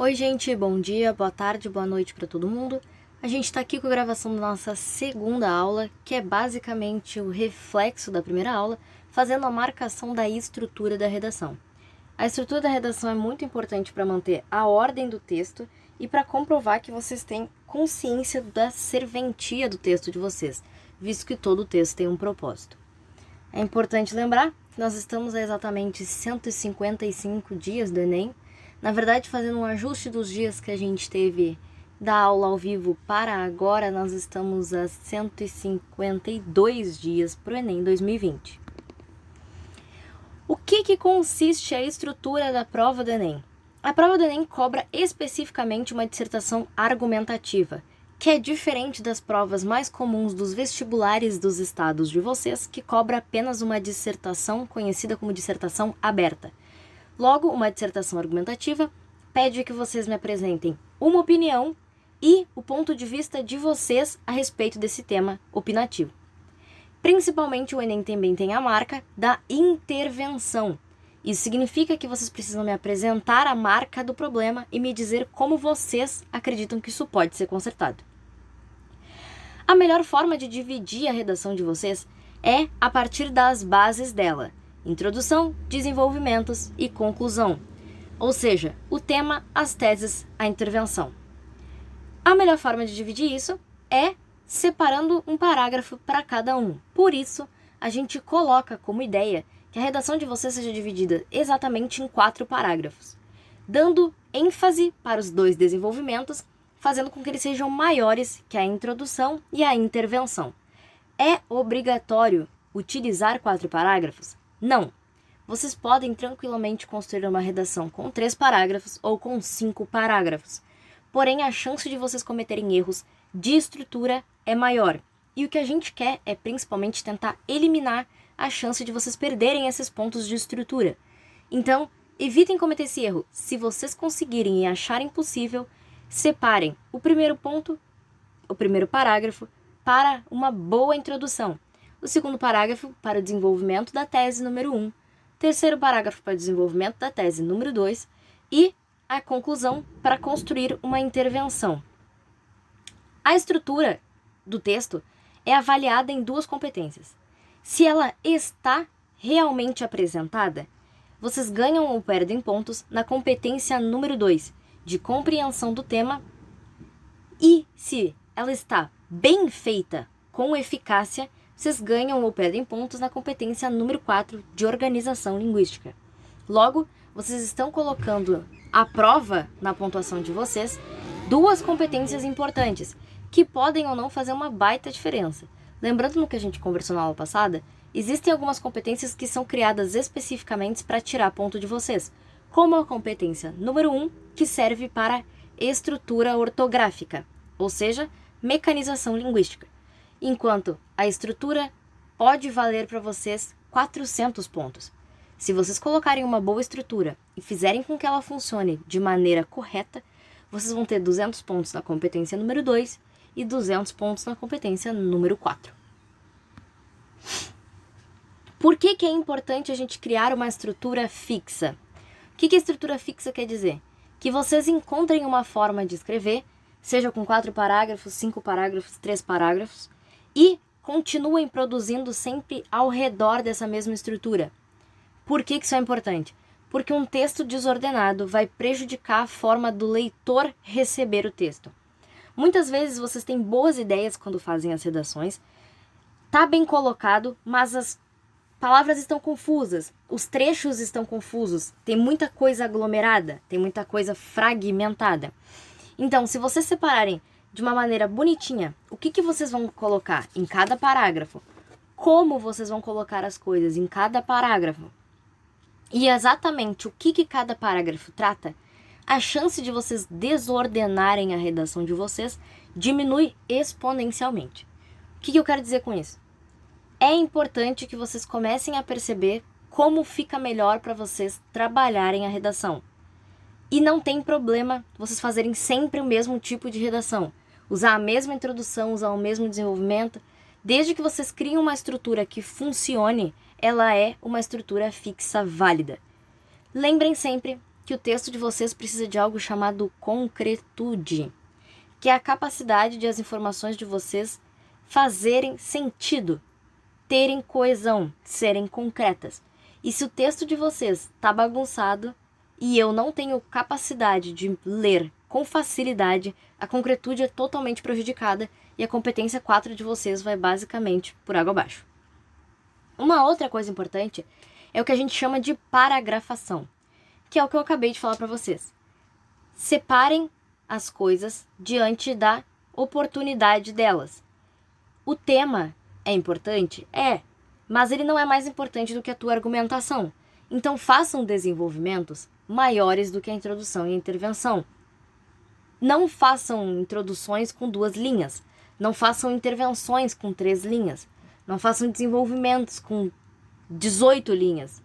Oi, gente, bom dia, boa tarde, boa noite para todo mundo. A gente está aqui com a gravação da nossa segunda aula, que é basicamente o reflexo da primeira aula, fazendo a marcação da estrutura da redação. A estrutura da redação é muito importante para manter a ordem do texto e para comprovar que vocês têm consciência da serventia do texto de vocês, visto que todo texto tem um propósito. É importante lembrar que nós estamos há exatamente 155 dias do Enem, na verdade, fazendo um ajuste dos dias que a gente teve da aula ao vivo para agora, nós estamos a 152 dias para o Enem 2020. O que consiste a estrutura da prova do Enem? A prova do Enem cobra especificamente uma dissertação argumentativa, que é diferente das provas mais comuns dos vestibulares dos estados de vocês, que cobra apenas uma dissertação conhecida como dissertação aberta. Logo, uma dissertação argumentativa pede que vocês me apresentem uma opinião e o ponto de vista de vocês a respeito desse tema opinativo. Principalmente, o Enem também tem a marca da intervenção. Isso significa que vocês precisam me apresentar a marca do problema e me dizer como vocês acreditam que isso pode ser consertado. A melhor forma de dividir a redação de vocês é a partir das bases dela: introdução, desenvolvimentos e conclusão. Ou seja, o tema, as teses, a intervenção. A melhor forma de dividir isso é separando um parágrafo para cada um. Por isso, a gente coloca como ideia que a redação de vocês seja dividida exatamente em 4 parágrafos, dando ênfase para os 2 desenvolvimentos, fazendo com que eles sejam maiores que a introdução e a intervenção. É obrigatório utilizar 4 parágrafos? Não. Vocês podem tranquilamente construir uma redação com 3 parágrafos ou com 5 parágrafos. Porém, a chance de vocês cometerem erros de estrutura é maior. E o que a gente quer é principalmente tentar eliminar a chance de vocês perderem esses pontos de estrutura. Então, evitem cometer esse erro. Se vocês conseguirem e acharem possível, separem o primeiro ponto, o primeiro parágrafo, para uma boa introdução. O segundo parágrafo para o desenvolvimento da tese número 1, terceiro parágrafo para o desenvolvimento da tese número 2 e a conclusão para construir uma intervenção. A estrutura do texto é avaliada em 2 competências. Se ela está realmente apresentada, vocês ganham ou perdem pontos na competência número 2, de compreensão do tema, e se ela está bem feita, com eficácia, vocês ganham ou perdem pontos na competência número 4, de organização linguística. Logo, vocês estão colocando à prova, na pontuação de vocês, 2 competências importantes, que podem ou não fazer uma baita diferença. Lembrando no que a gente conversou na aula passada, existem algumas competências que são criadas especificamente para tirar ponto de vocês, como a competência número 1, que serve para estrutura ortográfica, ou seja, mecanização linguística. Enquanto a estrutura pode valer para vocês 400 pontos. Se vocês colocarem uma boa estrutura e fizerem com que ela funcione de maneira correta, vocês vão ter 200 pontos na competência número 2 e 200 pontos na competência número 4. Por que é importante a gente criar uma estrutura fixa? O que a estrutura fixa quer dizer? Que vocês encontrem uma forma de escrever, seja com 4 parágrafos, 5 parágrafos, 3 parágrafos, e continuem produzindo sempre ao redor dessa mesma estrutura. Por que isso é importante? Porque um texto desordenado vai prejudicar a forma do leitor receber o texto. Muitas vezes vocês têm boas ideias quando fazem as redações, tá bem colocado, mas as palavras estão confusas, os trechos estão confusos, tem muita coisa aglomerada, tem muita coisa fragmentada. Então, se vocês separarem de uma maneira bonitinha o que vocês vão colocar em cada parágrafo, como vocês vão colocar as coisas em cada parágrafo, e exatamente o que cada parágrafo trata, a chance de vocês desordenarem a redação de vocês diminui exponencialmente. O que eu quero dizer com isso? É importante que vocês comecem a perceber como fica melhor para vocês trabalharem a redação. E não tem problema vocês fazerem sempre o mesmo tipo de redação, usar a mesma introdução, usar o mesmo desenvolvimento, desde que vocês criem uma estrutura que funcione, ela é uma estrutura fixa válida. Lembrem sempre que o texto de vocês precisa de algo chamado concretude, que é a capacidade de as informações de vocês fazerem sentido, terem coesão, serem concretas. E se o texto de vocês está bagunçado e eu não tenho capacidade de ler com facilidade, a concretude é totalmente prejudicada e a competência 4 de vocês vai basicamente por água abaixo. Uma outra coisa importante é o que a gente chama de paragrafação, que é o que eu acabei de falar para vocês. Separem as coisas diante da oportunidade delas. O tema é importante? É, mas ele não é mais importante do que a tua argumentação. Então façam desenvolvimentos maiores do que a introdução e a intervenção. Não façam introduções com 2 linhas. Não façam intervenções com 3 linhas. Não façam desenvolvimentos com 18 linhas.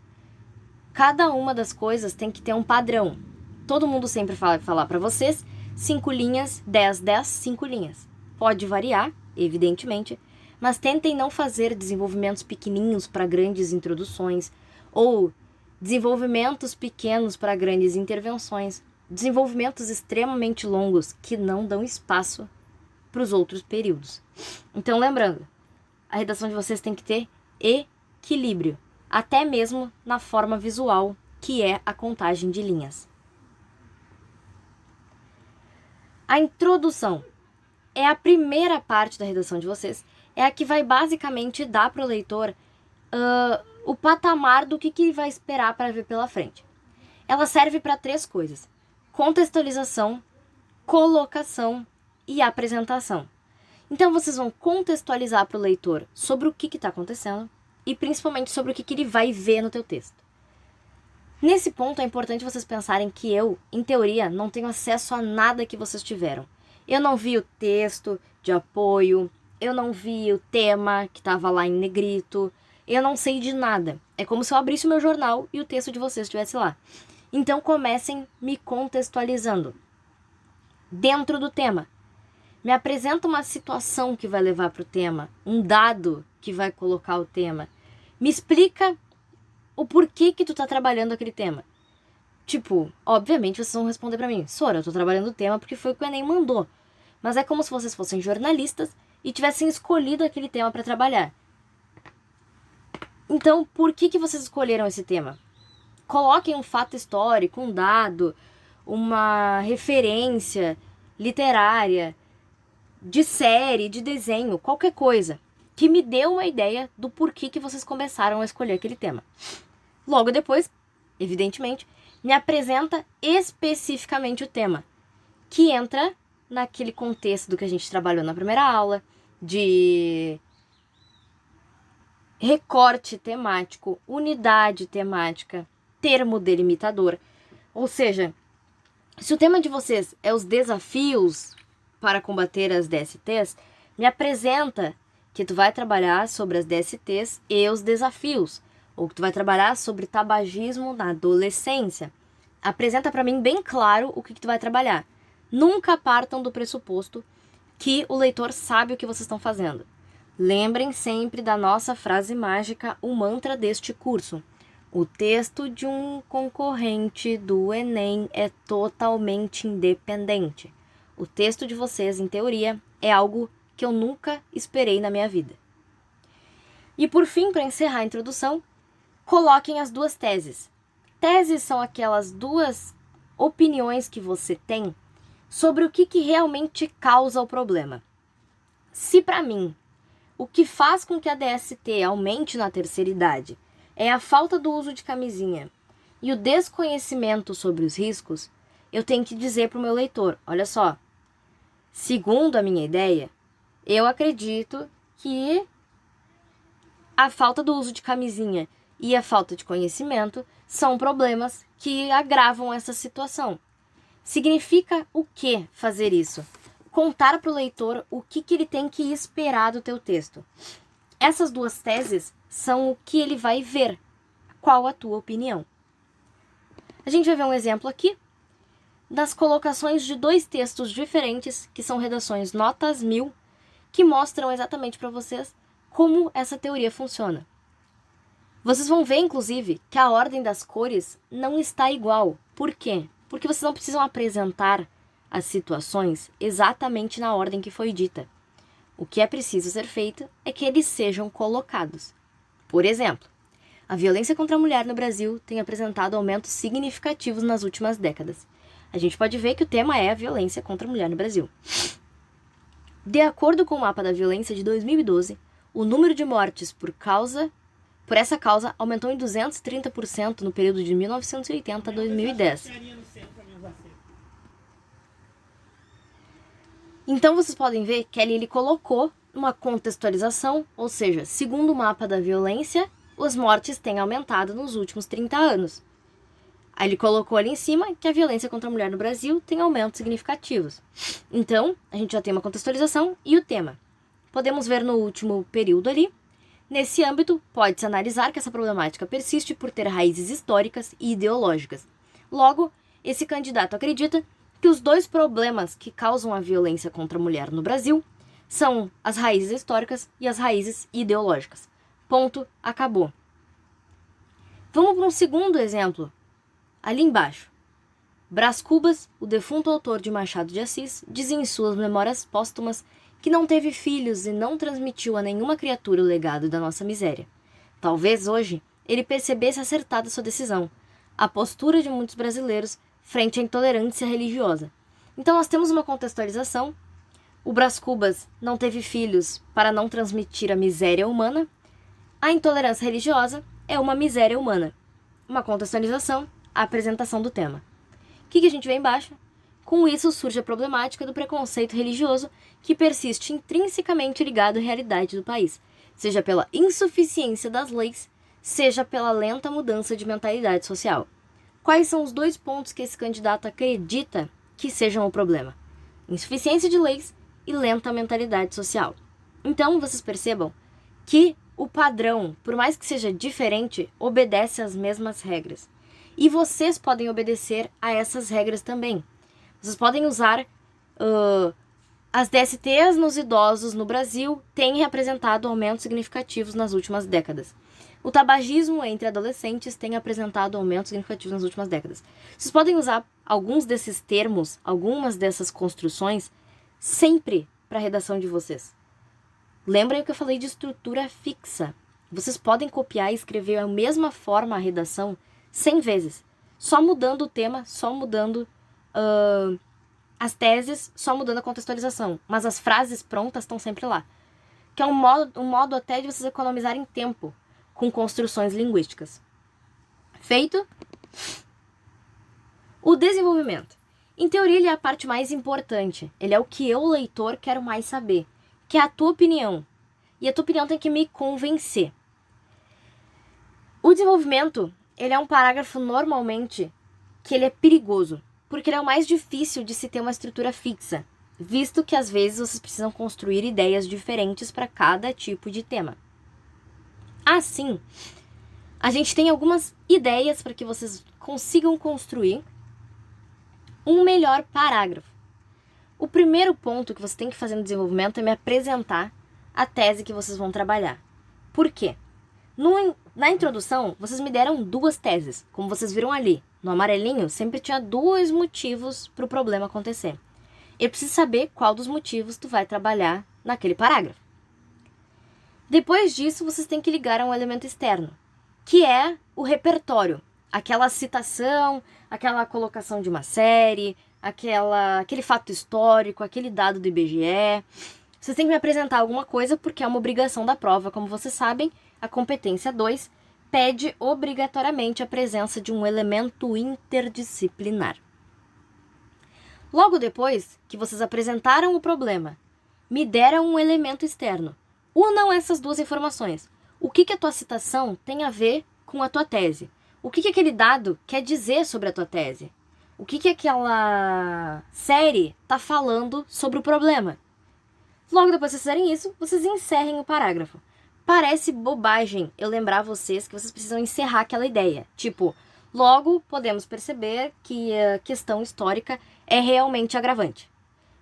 Cada uma das coisas tem que ter um padrão. Todo mundo sempre fala para vocês 5 linhas, 10, 10, 5 linhas. Pode variar, evidentemente, mas tentem não fazer desenvolvimentos pequenininhos para grandes introduções ou desenvolvimentos pequenos para grandes intervenções, desenvolvimentos extremamente longos que não dão espaço para os outros períodos. Então, lembrando, a redação de vocês tem que ter equilíbrio, até mesmo na forma visual, que é a contagem de linhas. A introdução é a primeira parte da redação de vocês, é a que vai basicamente dar para o leitor o patamar do que ele vai esperar para ver pela frente. Ela serve para 3 coisas: contextualização, colocação e apresentação. Então vocês vão contextualizar para o leitor sobre o que está acontecendo e principalmente sobre o que ele vai ver no teu texto. Nesse ponto é importante vocês pensarem que eu, em teoria, não tenho acesso a nada que vocês tiveram. Eu não vi o texto de apoio, eu não vi o tema que estava lá em negrito, eu não sei de nada. É como se eu abrisse o meu jornal e o texto de vocês estivesse lá. Então comecem me contextualizando. Dentro do tema, me apresenta uma situação que vai levar para o tema, um dado que vai colocar o tema. Me explica o porquê que tu tá trabalhando aquele tema. Tipo, obviamente vocês vão responder pra mim: Sora, eu tô trabalhando o tema porque foi o que o Enem mandou. Mas é como se vocês fossem jornalistas e tivessem escolhido aquele tema para trabalhar. Então, por que vocês escolheram esse tema? Coloquem um fato histórico, um dado, uma referência literária, de série, de desenho, qualquer coisa que me dê uma ideia do porquê que vocês começaram a escolher aquele tema. Logo depois, evidentemente, me apresenta especificamente o tema, que entra naquele contexto do que a gente trabalhou na primeira aula, de recorte temático, unidade temática, termo delimitador. Ou seja, se o tema de vocês é os desafios para combater as DSTs, me apresenta que tu vai trabalhar sobre as DSTs e os desafios, ou que tu vai trabalhar sobre tabagismo na adolescência. Apresenta para mim bem claro o que tu vai trabalhar. Nunca partam do pressuposto que o leitor sabe o que vocês estão fazendo. Lembrem sempre da nossa frase mágica, o mantra deste curso. O texto de um concorrente do Enem é totalmente independente. O texto de vocês, em teoria, é algo que eu nunca esperei na minha vida. E por fim, para encerrar a introdução, coloquem as 2 teses. Teses são aquelas 2 opiniões que você tem sobre o que realmente causa o problema. Se para mim, o que faz com que a DST aumente na terceira idade é a falta do uso de camisinha e o desconhecimento sobre os riscos, eu tenho que dizer para o meu leitor: olha só, segundo a minha ideia, eu acredito que a falta do uso de camisinha e a falta de conhecimento são problemas que agravam essa situação. Significa o que fazer isso? Contar para o leitor o que ele tem que esperar do teu texto. Essas 2 teses são o que ele vai ver. Qual a tua opinião? A gente vai ver um exemplo aqui das colocações de 2 textos diferentes, que são redações notas 1000, que mostram exatamente para vocês como essa teoria funciona. Vocês vão ver, inclusive, que a ordem das cores não está igual. Por quê? Porque vocês não precisam apresentar as situações exatamente na ordem que foi dita. O que é preciso ser feito é que eles sejam colocados. Por exemplo, a violência contra a mulher no Brasil tem apresentado aumentos significativos nas últimas décadas. A gente pode ver que o tema é a violência contra a mulher no Brasil. De acordo com o mapa da violência de 2012, o número de mortes por essa causa aumentou em 230% no período de 1980 a 2010. Então vocês podem ver que ali ele colocou uma contextualização, ou seja, segundo o mapa da violência, as mortes têm aumentado nos últimos 30 anos. Aí ele colocou ali em cima que a violência contra a mulher no Brasil tem aumentos significativos. Então, a gente já tem uma contextualização e o tema. Podemos ver no último período ali. Nesse âmbito, pode-se analisar que essa problemática persiste por ter raízes históricas e ideológicas. Logo, esse candidato acredita que os dois problemas que causam a violência contra a mulher no Brasil são as raízes históricas e as raízes ideológicas. Ponto, acabou. Vamos para um segundo exemplo. Ali embaixo. Brás Cubas, o defunto autor de Machado de Assis, diz em suas memórias póstumas que não teve filhos e não transmitiu a nenhuma criatura o legado da nossa miséria. Talvez hoje ele percebesse acertada sua decisão, a postura de muitos brasileiros frente à intolerância religiosa. Então nós temos uma contextualização. O Brás Cubas não teve filhos para não transmitir a miséria humana. A intolerância religiosa é uma miséria humana. Uma contextualização, a apresentação do tema. O que a gente vê embaixo? Com isso surge a problemática do preconceito religioso que persiste intrinsecamente ligado à realidade do país, seja pela insuficiência das leis, seja pela lenta mudança de mentalidade social. Quais são os dois pontos que esse candidato acredita que sejam o problema? Insuficiência de leis e lenta mentalidade social. Então, vocês percebam que o padrão, por mais que seja diferente, obedece às mesmas regras. E vocês podem obedecer a essas regras também. Vocês podem usar as DSTs nos idosos no Brasil têm representado aumentos significativos nas últimas décadas. O tabagismo entre adolescentes tem apresentado aumentos significativos nas últimas décadas. Vocês podem usar alguns desses termos, algumas dessas construções, sempre para a redação de vocês. Lembrem o que eu falei de estrutura fixa. Vocês podem copiar e escrever a mesma forma a redação 100 vezes. Só mudando o tema, só mudando as teses, só mudando a contextualização. Mas as frases prontas estão sempre lá. Que é um modo até de vocês economizarem tempo com construções linguísticas. Feito? O desenvolvimento. Em teoria, ele é a parte mais importante. Ele é o que eu, leitor, quero mais saber. Que é a tua opinião. E a tua opinião tem que me convencer. O desenvolvimento, ele é um parágrafo normalmente que ele é perigoso. Porque ele é o mais difícil de se ter uma estrutura fixa. Visto que às vezes vocês precisam construir ideias diferentes para cada tipo de tema. Assim, a gente tem algumas ideias para que vocês consigam construir um melhor parágrafo. O primeiro ponto que você tem que fazer no desenvolvimento é me apresentar a tese que vocês vão trabalhar. Por quê? Na introdução, vocês me deram duas teses. Como vocês viram ali, no amarelinho, sempre tinha dois motivos para o problema acontecer. Eu preciso saber qual dos motivos tu vai trabalhar naquele parágrafo. Depois disso, vocês têm que ligar a um elemento externo, que é o repertório. Aquela citação, aquela colocação de uma série, aquele fato histórico, aquele dado do IBGE. Vocês têm que me apresentar alguma coisa porque é uma obrigação da prova. Como vocês sabem, a competência 2 pede obrigatoriamente a presença de um elemento interdisciplinar. Logo depois que vocês apresentaram o problema, me deram um elemento externo. Unam essas duas informações. O que a tua citação tem a ver com a tua tese? O que aquele dado quer dizer sobre a tua tese? O que aquela série está falando sobre o problema? Logo depois que vocês fizerem isso, vocês encerrem o parágrafo. Parece bobagem eu lembrar vocês que vocês precisam encerrar aquela ideia. Tipo, logo podemos perceber que a questão histórica é realmente agravante.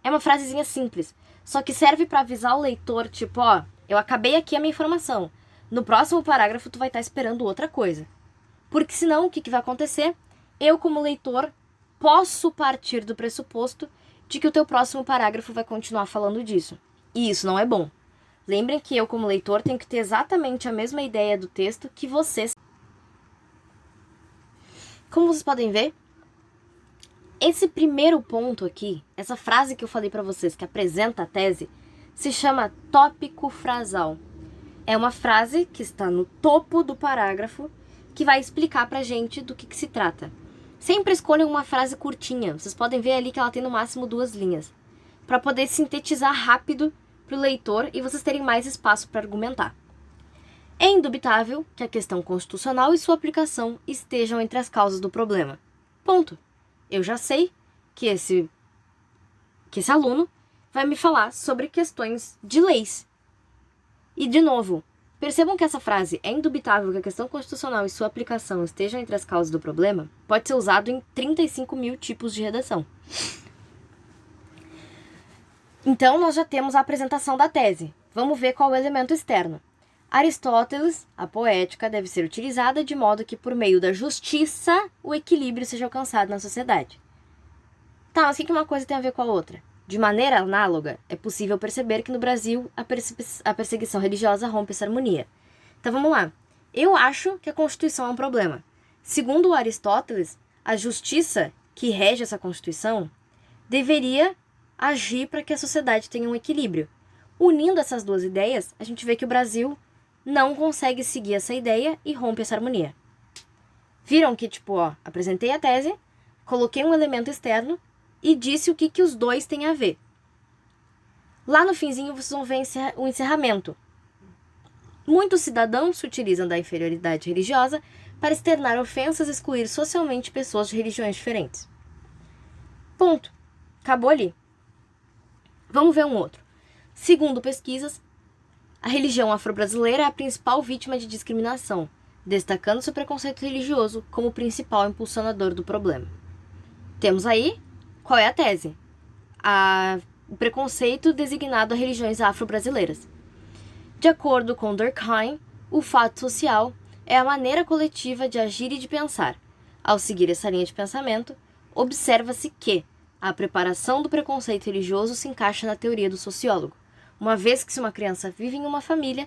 É uma frasezinha simples, só que serve para avisar o leitor, tipo, ó, eu acabei aqui a minha informação. No próximo parágrafo tu vai estar esperando outra coisa. Porque senão o que vai acontecer? eu, como leitor, posso partir do pressuposto de que o teu próximo parágrafo vai continuar falando disso. E isso não é bom. Lembrem que eu, como leitor, tenho que ter exatamente a mesma ideia do texto que vocês. Como vocês podem ver, esse primeiro ponto aqui, essa frase que eu falei para vocês que apresenta a tese, se chama tópico frasal. É uma frase que está no topo do parágrafo que vai explicar pra gente do que se trata. Sempre escolham uma frase curtinha. Vocês podem ver ali que ela tem no máximo 2 linhas, para poder sintetizar rápido para o leitor e vocês terem mais espaço para argumentar. É indubitável que a questão constitucional e sua aplicação estejam entre as causas do problema. Ponto. Eu já sei que esse aluno vai me falar sobre questões de leis. E, de novo, percebam que essa frase é indubitável que a questão constitucional e sua aplicação estejam entre as causas do problema pode ser usado em 35 mil tipos de redação. Então, nós já temos a apresentação da tese. Vamos ver qual é o elemento externo. Aristóteles, a poética, deve ser utilizada de modo que, por meio da justiça, o equilíbrio seja alcançado na sociedade. Tá, mas o que uma coisa tem a ver com a outra? De maneira análoga, é possível perceber que no Brasil a perseguição religiosa rompe essa harmonia. Então vamos lá. Eu acho que a Constituição é um problema. Segundo Aristóteles, a justiça que rege essa Constituição deveria agir para que a sociedade tenha um equilíbrio. Unindo essas duas ideias, a gente vê que o Brasil não consegue seguir essa ideia e rompe essa harmonia. Viram que, apresentei a tese, coloquei um elemento externo e disse o que os dois têm a ver. Lá no finzinho vocês vão ver o encerramento. Muitos cidadãos se utilizam da inferioridade religiosa para externar ofensas e excluir socialmente pessoas de religiões diferentes. Ponto. Acabou ali. Vamos ver um outro. Segundo pesquisas, a religião afro-brasileira é a principal vítima de discriminação, destacando seu preconceito religioso como principal impulsionador do problema. Temos aí, qual é a tese? O preconceito designado a religiões afro-brasileiras. De acordo com Durkheim, o fato social é a maneira coletiva de agir e de pensar. Ao seguir essa linha de pensamento, observa-se que a preparação do preconceito religioso se encaixa na teoria do sociólogo, uma vez que se uma criança vive em uma família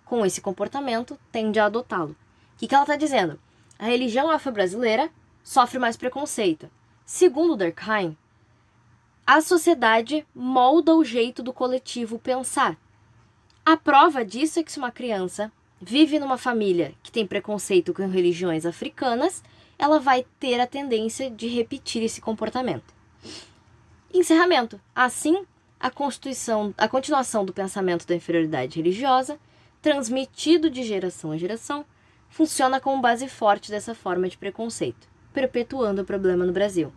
com esse comportamento, tende a adotá-lo. O que ela está dizendo? A religião afro-brasileira sofre mais preconceito. Segundo Durkheim, a sociedade molda o jeito do coletivo pensar. A prova disso é que se uma criança vive numa família que tem preconceito com religiões africanas, ela vai ter a tendência de repetir esse comportamento. Encerramento. Assim, a continuação do pensamento da inferioridade religiosa, transmitido de geração a geração, funciona como base forte dessa forma de preconceito, perpetuando o problema no Brasil.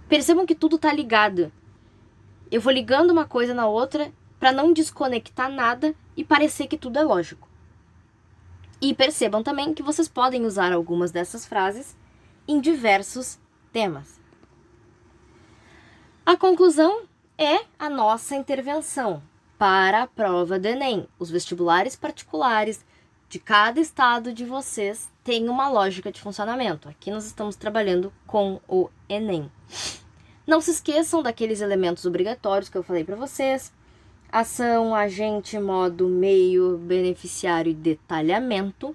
Percebam que tudo está ligado. Eu vou ligando uma coisa na outra para não desconectar nada e parecer que tudo é lógico. E percebam também que vocês podem usar algumas dessas frases em diversos temas. A conclusão é a nossa intervenção para a prova do Enem. Os vestibulares particulares de cada estado de vocês têm uma lógica de funcionamento. Aqui nós estamos trabalhando com o Enem. Não se esqueçam daqueles elementos obrigatórios que eu falei para vocês. Ação, agente, modo, meio, beneficiário e detalhamento.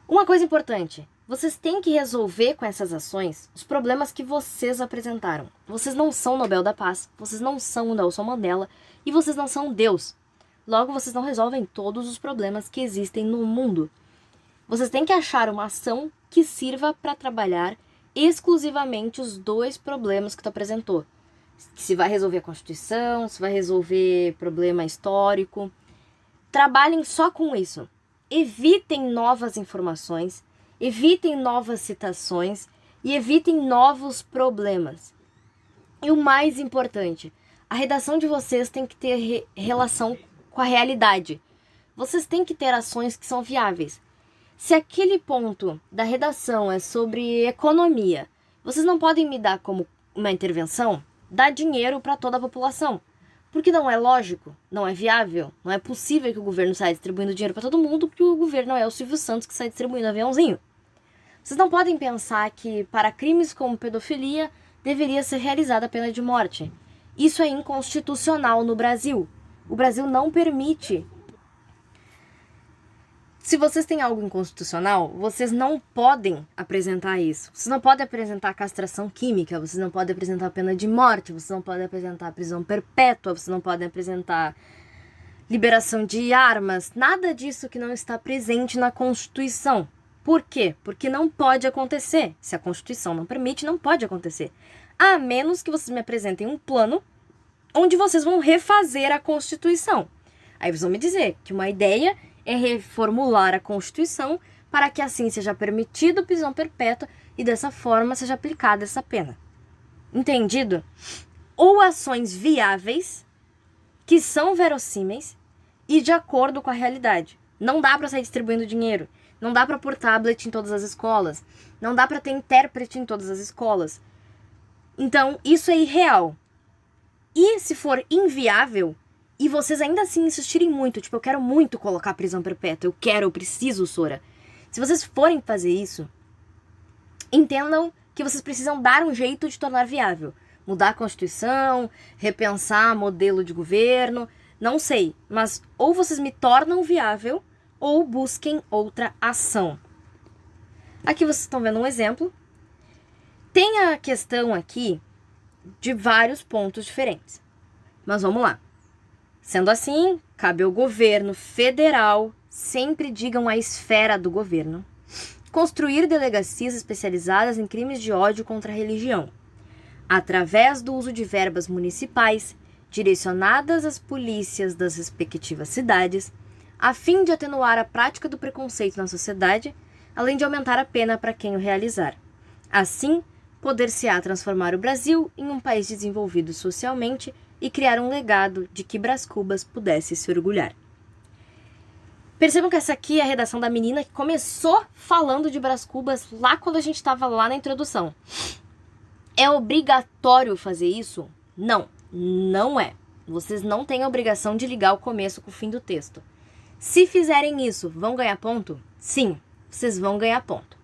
Uma coisa importante. Vocês têm que resolver com essas ações os problemas que vocês apresentaram. Vocês não são o Nobel da Paz, vocês não são o Nelson Mandela e vocês não são Deus. Logo, vocês não resolvem todos os problemas que existem no mundo. Vocês têm que achar uma ação que sirva para trabalhar exclusivamente os 2 problemas que tu apresentou. Se vai resolver a Constituição, se vai resolver problema histórico. Trabalhem só com isso. Evitem novas informações. Evitem novas citações e evitem novos problemas. E o mais importante, a redação de vocês tem que ter relação com a realidade. Vocês têm que ter ações que são viáveis. Se aquele ponto da redação é sobre economia, vocês não podem me dar como uma intervenção dar dinheiro para toda a população. Porque não é lógico, não é viável, não é possível que o governo saia distribuindo dinheiro para todo mundo, porque o governo não é o Silvio Santos que sai distribuindo aviãozinho. Vocês não podem pensar que para crimes como pedofilia deveria ser realizada a pena de morte. Isso é inconstitucional no Brasil. O Brasil não permite. Se vocês têm algo inconstitucional, vocês não podem apresentar isso. Vocês não podem apresentar castração química, vocês não podem apresentar pena de morte, vocês não podem apresentar prisão perpétua, vocês não podem apresentar liberação de armas, nada disso que não está presente na Constituição. Por quê? Porque não pode acontecer. Se a Constituição não permite, não pode acontecer. A menos que vocês me apresentem um plano onde vocês vão refazer a Constituição. Aí vocês vão me dizer que uma ideia é reformular a Constituição para que assim seja permitido prisão perpétua e dessa forma seja aplicada essa pena. Entendido? Ou ações viáveis, que são verossímeis e de acordo com a realidade. Não dá para sair distribuindo dinheiro, não dá para pôr tablet em todas as escolas, não dá para ter intérprete em todas as escolas. Então, isso é irreal. E se for inviável, e vocês ainda assim insistirem muito, tipo, eu quero muito colocar prisão perpétua, eu preciso, Sora. Se vocês forem fazer isso, entendam que vocês precisam dar um jeito de tornar viável. Mudar a Constituição, repensar modelo de governo, não sei. Mas ou vocês me tornam viável, ou busquem outra ação. Aqui vocês estão vendo um exemplo. Tem a questão aqui de vários pontos diferentes. Mas vamos lá. Sendo assim, cabe ao governo federal, sempre digam a esfera do governo, construir delegacias especializadas em crimes de ódio contra a religião, através do uso de verbas municipais direcionadas às polícias das respectivas cidades, a fim de atenuar a prática do preconceito na sociedade, além de aumentar a pena para quem o realizar. Assim, poder-se-á transformar o Brasil em um país desenvolvido socialmente e criar um legado de que Brás Cubas pudesse se orgulhar. Percebam que essa aqui é a redação da menina que começou falando de Brás Cubas lá quando a gente estava lá na introdução. É obrigatório fazer isso? Não, não é. Vocês não têm a obrigação de ligar o começo com o fim do texto. Se fizerem isso, vão ganhar ponto? Sim, vocês vão ganhar ponto.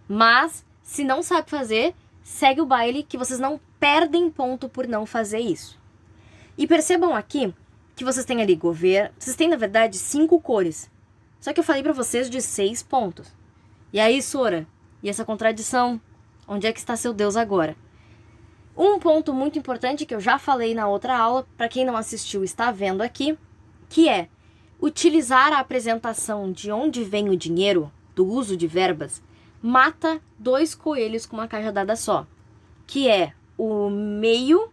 Mas, se não sabe fazer, segue o baile que vocês não perdem ponto por não fazer isso. E percebam aqui que vocês têm ali governo, vocês têm na verdade 5 cores. Só que eu falei pra vocês de 6 pontos. E aí, Sora, e essa contradição? Onde é que está seu Deus agora? Um ponto muito importante que eu já falei na outra aula, para quem não assistiu está vendo aqui, que é utilizar a apresentação de onde vem o dinheiro, do uso de verbas, mata 2 coelhos com uma cajadada só, que é o meio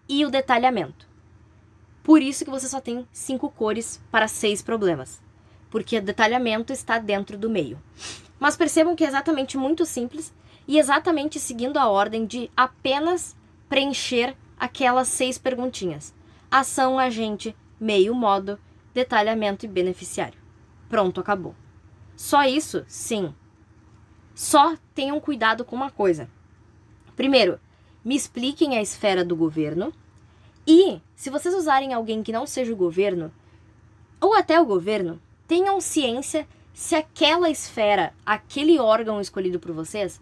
e o detalhamento. Por isso que você só tem 5 cores para 6 problemas, porque o detalhamento está dentro do meio. Mas percebam que é exatamente muito simples e exatamente seguindo a ordem de apenas preencher aquelas 6 perguntinhas. Ação, agente, meio, modo, detalhamento e beneficiário. Pronto, acabou. Só isso? Sim. Só tenham cuidado com uma coisa. Primeiro, me expliquem a esfera do governo. E, se vocês usarem alguém que não seja o governo, ou até o governo, tenham ciência se aquela esfera, aquele órgão escolhido por vocês,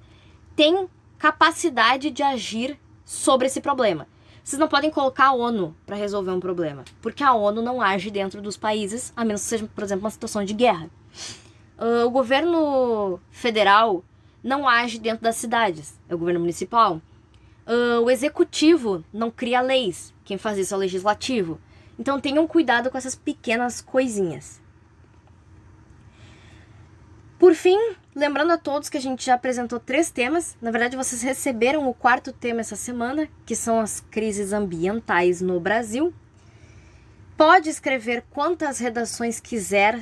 tem capacidade de agir sobre esse problema. Vocês não podem colocar a ONU para resolver um problema, porque a ONU não age dentro dos países, a menos que seja, por exemplo, uma situação de guerra. O governo federal não age dentro das cidades, é o governo municipal. O executivo não cria leis, quem faz isso é o legislativo. Então tenham cuidado com essas pequenas coisinhas. Por fim, lembrando a todos que a gente já apresentou 3 temas. Na verdade, vocês receberam o 4º tema essa semana, que são as crises ambientais no Brasil. Pode escrever quantas redações quiser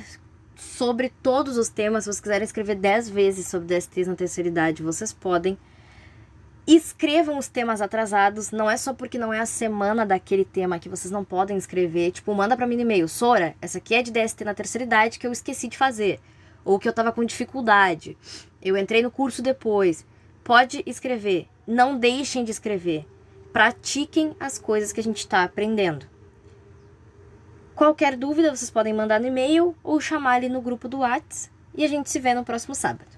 sobre todos os temas. Se vocês quiserem escrever 10 vezes sobre DSTs na terceira idade, vocês podem. Escrevam os temas atrasados, não é só porque não é a semana daquele tema que vocês não podem escrever. Tipo, manda pra mim no e-mail, Sora, essa aqui é de DST na terceira idade que eu esqueci de fazer. Ou que eu tava com dificuldade. Eu entrei no curso depois. Pode escrever. Não deixem de escrever. Pratiquem as coisas que a gente tá aprendendo. Qualquer dúvida, vocês podem mandar no e-mail ou chamar ali no grupo do WhatsApp. E a gente se vê no próximo sábado.